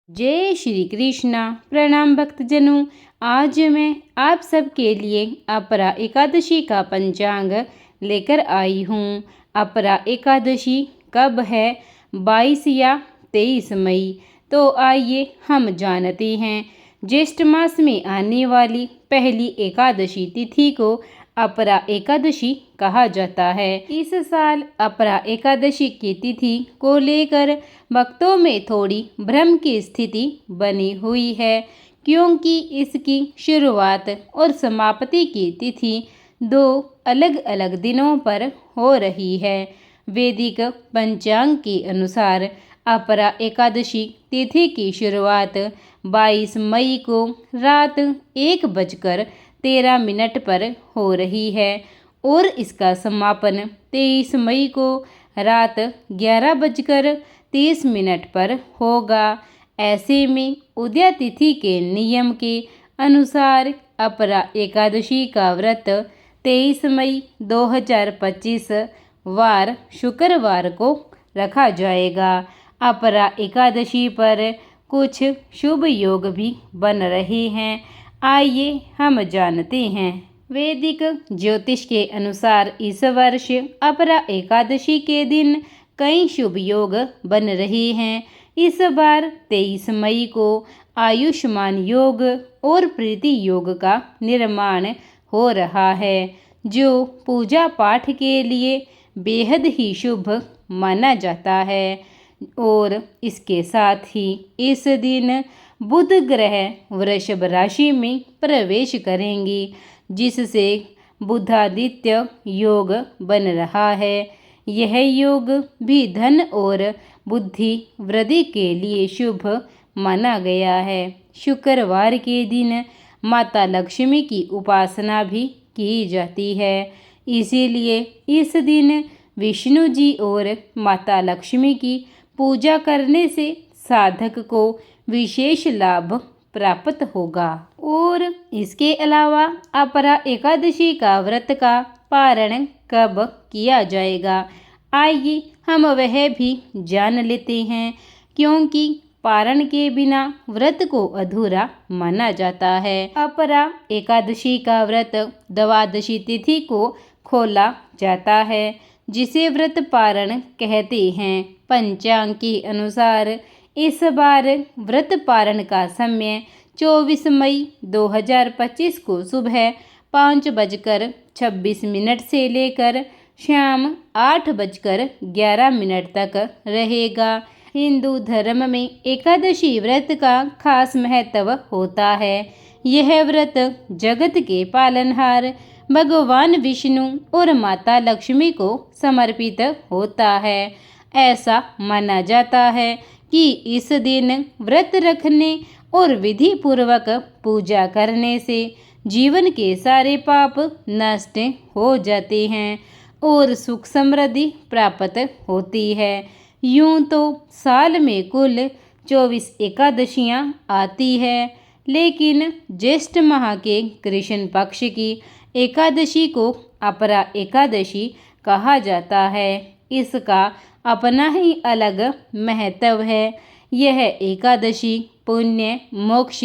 जय श्री कृष्णा। प्रणाम भक्तजनों। आज मैं आप सबके लिए अपरा एकादशी का पंचांग लेकर आई हूँ। अपरा एकादशी कब है? 22 या 23 मई। तो आइए हम जानते हैं। ज्येष्ठ मास में आने वाली पहली एकादशी तिथि को अपरा एकादशी कहा जाता है। इस साल अपरा एकादशी की तिथि को लेकर भक्तों में थोड़ी भ्रम की स्थिति बनी हुई है, क्योंकि इसकी शुरुआत और समाप्ति की तिथि दो अलग अलग दिनों पर हो रही है। वैदिक पंचांग के अनुसार अपरा एकादशी तिथि की शुरुआत 22 मई को रात 1:13 पर हो रही है और इसका समापन 23 मई को रात 11:30 पर होगा। ऐसे में उदया तिथि के नियम के अनुसार अपरा एकादशी का व्रत 23 मई 2025 वार शुक्रवार को रखा जाएगा। अपरा एकादशी पर कुछ शुभ योग भी बन रहे हैं। आइए हम जानते हैं। वैदिक ज्योतिष के अनुसार इस वर्ष अपरा एकादशी के दिन कई शुभ योग बन रहे हैं। इस बार 23 मई को आयुष्मान योग और प्रीति योग का निर्माण हो रहा है, जो पूजा पाठ के लिए बेहद ही शुभ माना जाता है। और इसके साथ ही इस दिन बुध ग्रह वृषभ राशि में प्रवेश करेंगी, जिससे बुधादित्य योग बन रहा है। यह योग भी धन और बुद्धि वृद्धि के लिए शुभ माना गया है। शुक्रवार के दिन माता लक्ष्मी की उपासना भी की जाती है, इसीलिए इस दिन विष्णु जी और माता लक्ष्मी की पूजा करने से साधक को विशेष लाभ प्राप्त होगा। और इसके अलावा अपरा एकादशी का व्रत का पारण कब किया जाएगा, आइए हम वह भी जान लेते हैं, क्योंकि पारण के बिना व्रत को अधूरा माना जाता है। अपरा एकादशी का व्रत द्वादशी तिथि को खोला जाता है, जिसे व्रत पारण कहते हैं। पंचांग के अनुसार इस बार व्रत पारण का समय 24 मई 2025 को सुबह 5:26 से लेकर शाम 8:11 तक रहेगा। हिंदू धर्म में एकादशी व्रत का खास महत्व होता है। यह व्रत जगत के पालनहार भगवान विष्णु और माता लक्ष्मी को समर्पित होता है। ऐसा माना जाता है कि इस दिन व्रत रखने और विधि पूर्वक पूजा करने से जीवन के सारे पाप नष्ट हो जाते हैं और सुख समृद्धि प्राप्त होती है। यूं तो साल में कुल 24 एकादशियां आती है, लेकिन ज्येष्ठ माह के कृष्ण पक्ष की एकादशी को अपरा एकादशी कहा जाता है। इसका अपना ही अलग महत्व है। यह एकादशी पुण्य, मोक्ष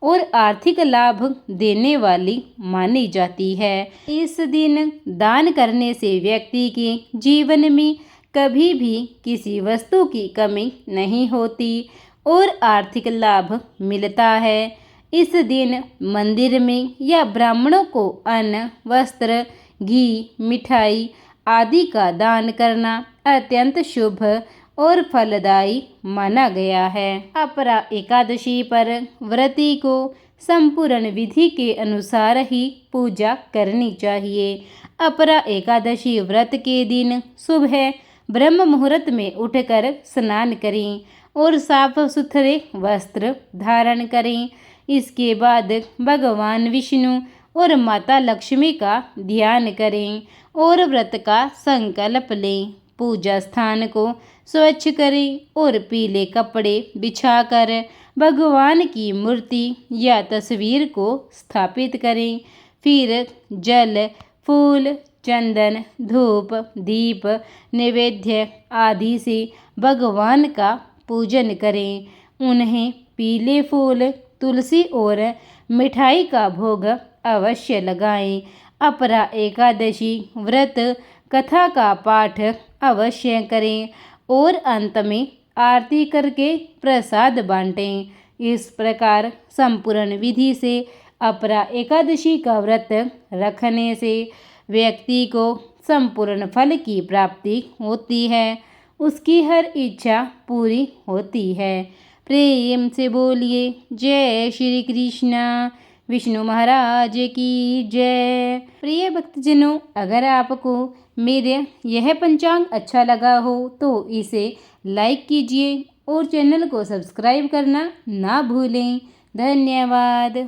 और आर्थिक लाभ देने वाली मानी जाती है। इस दिन दान करने से व्यक्ति के जीवन में कभी भी किसी वस्तु की कमी नहीं होती और आर्थिक लाभ मिलता है। इस दिन मंदिर में या ब्राह्मणों को अन्न, वस्त्र, घी, मिठाई आदि का दान करना अत्यंत शुभ और फलदायी माना गया है। अपरा एकादशी पर व्रती को संपूर्ण विधि के अनुसार ही पूजा करनी चाहिए। अपरा एकादशी व्रत के दिन सुबह ब्रह्म मुहूर्त में उठकर स्नान करें और साफ सुथरे वस्त्र धारण करें। इसके बाद भगवान विष्णु और माता लक्ष्मी का ध्यान करें और व्रत का संकल्प लें। पूजा स्थान को स्वच्छ करें और पीले कपड़े बिछाकर भगवान की मूर्ति या तस्वीर को स्थापित करें। फिर जल, फूल, चंदन, धूप, दीप, नैवेद्य आदि से भगवान का पूजन करें। उन्हें पीले फूल, तुलसी और मिठाई का भोग अवश्य लगाएं। अपरा एकादशी व्रत कथा का पाठ अवश्य करें और अंत में आरती करके प्रसाद बांटें। इस प्रकार संपूर्ण विधि से अपरा एकादशी का व्रत रखने से व्यक्ति को संपूर्ण फल की प्राप्ति होती है, उसकी हर इच्छा पूरी होती है। प्रेम से बोलिए जय श्री कृष्णा। विष्णु महाराज की जय। प्रिय भक्तजनों, अगर आपको मेरे यह पंचांग अच्छा लगा हो तो इसे लाइक कीजिए और चैनल को सब्सक्राइब करना ना भूलें। धन्यवाद।